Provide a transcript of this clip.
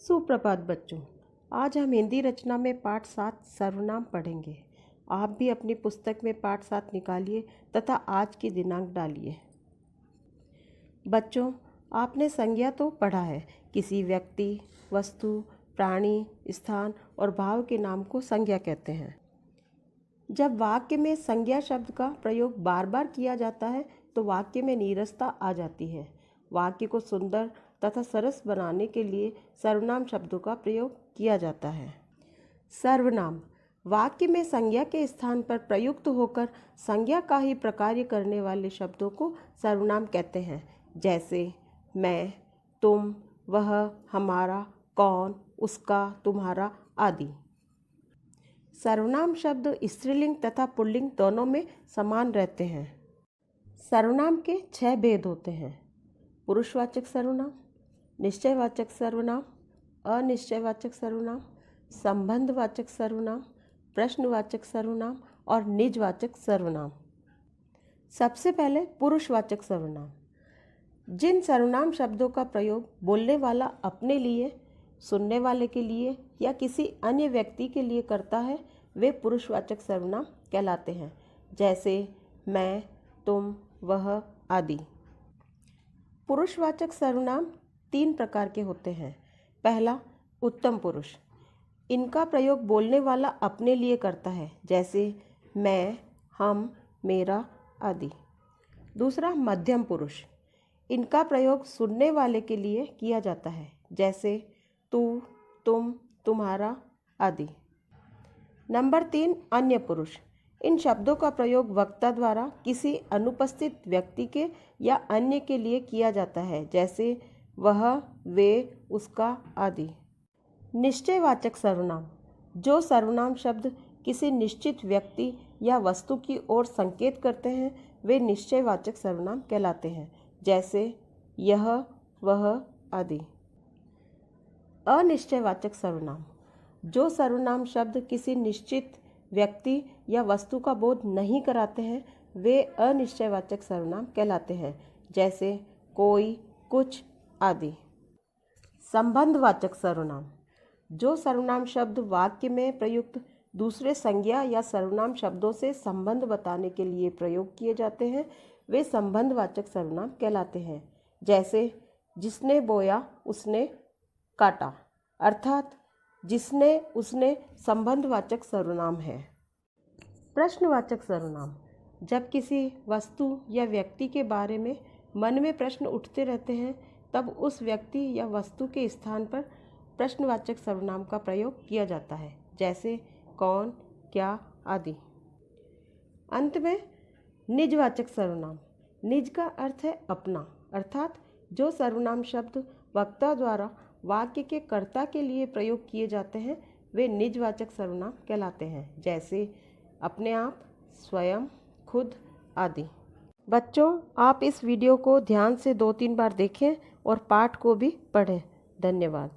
सुप्रभात बच्चों। आज हम हिंदी रचना में पाठ 7 सर्वनाम पढ़ेंगे। आप भी अपनी पुस्तक में पाठ 7 निकालिए तथा आज की दिनांक डालिए। बच्चों, आपने संज्ञा तो पढ़ा है। किसी व्यक्ति, वस्तु, प्राणी, स्थान और भाव के नाम को संज्ञा कहते हैं। जब वाक्य में संज्ञा शब्द का प्रयोग बार बार किया जाता है तो वाक्य में नीरसता आ जाती है। वाक्य को सुंदर तथा सरस बनाने के लिए सर्वनाम शब्दों का प्रयोग किया जाता है। सर्वनाम वाक्य में संज्ञा के स्थान पर प्रयुक्त होकर संज्ञा का ही प्रकार्य करने वाले शब्दों को सर्वनाम कहते हैं, जैसे मैं, तुम, वह, हमारा, कौन, उसका, तुम्हारा आदि। सर्वनाम शब्द स्त्रीलिंग तथा पुल्लिंग दोनों में समान रहते हैं। सर्वनाम के 6 भेद होते हैं: पुरुषवाचक सर्वनाम, निश्चयवाचक सर्वनाम, अनिश्चयवाचक सर्वनाम, संबंधवाचक सर्वनाम, प्रश्नवाचक सर्वनाम और निजवाचक सर्वनाम। सबसे पहले पुरुषवाचक सर्वनाम। जिन सर्वनाम शब्दों का प्रयोग बोलने वाला अपने लिए, सुनने वाले के लिए या किसी अन्य व्यक्ति के लिए करता है वे पुरुषवाचक सर्वनाम कहलाते हैं, जैसे मैं, तुम, वह आदि। पुरुषवाचक सर्वनाम 3 प्रकार के होते हैं। पहला, उत्तम पुरुष। इनका प्रयोग बोलने वाला अपने लिए करता है, जैसे मैं, हम, मेरा आदि। दूसरा, मध्यम पुरुष। इनका प्रयोग सुनने वाले के लिए किया जाता है, जैसे तू, तुम, तुम्हारा आदि। नंबर 3, अन्य पुरुष। इन शब्दों का प्रयोग वक्ता द्वारा किसी अनुपस्थित व्यक्ति के या अन्य के लिए किया जाता है, जैसे वह, वे, उसका आदि। निश्चयवाचक सर्वनाम। जो सर्वनाम शब्द किसी निश्चित व्यक्ति या वस्तु की ओर संकेत करते हैं वे निश्चयवाचक सर्वनाम कहलाते हैं, जैसे यह, वह आदि। अनिश्चयवाचक सर्वनाम। जो सर्वनाम शब्द किसी निश्चित व्यक्ति या वस्तु का बोध नहीं कराते हैं वे अनिश्चयवाचक सर्वनाम कहलाते हैं, जैसे कोई, कुछ आदि। संबंधवाचक सर्वनाम। जो सर्वनाम शब्द वाक्य में प्रयुक्त दूसरे संज्ञा या सर्वनाम शब्दों से संबंध बताने के लिए प्रयोग किए जाते हैं वे संबंधवाचक सर्वनाम कहलाते हैं, जैसे जिसने बोया उसने काटा, अर्थात जिसने, उसने संबंधवाचक सर्वनाम है। प्रश्नवाचक सर्वनाम। जब किसी वस्तु या व्यक्ति के बारे में मन में प्रश्न उठते रहते हैं तब उस व्यक्ति या वस्तु के स्थान पर प्रश्नवाचक सर्वनाम का प्रयोग किया जाता है, जैसे कौन, क्या आदि। अंत में निजवाचक सर्वनाम। निज का अर्थ है अपना, अर्थात जो सर्वनाम शब्द वक्ता द्वारा वाक्य के कर्ता के लिए प्रयोग किए जाते हैं वे निजवाचक सर्वनाम कहलाते हैं, जैसे अपने आप, स्वयं, खुद आदि। बच्चों, आप इस वीडियो को ध्यान से 2-3 बार देखें और पाठ को भी पढ़ें। धन्यवाद।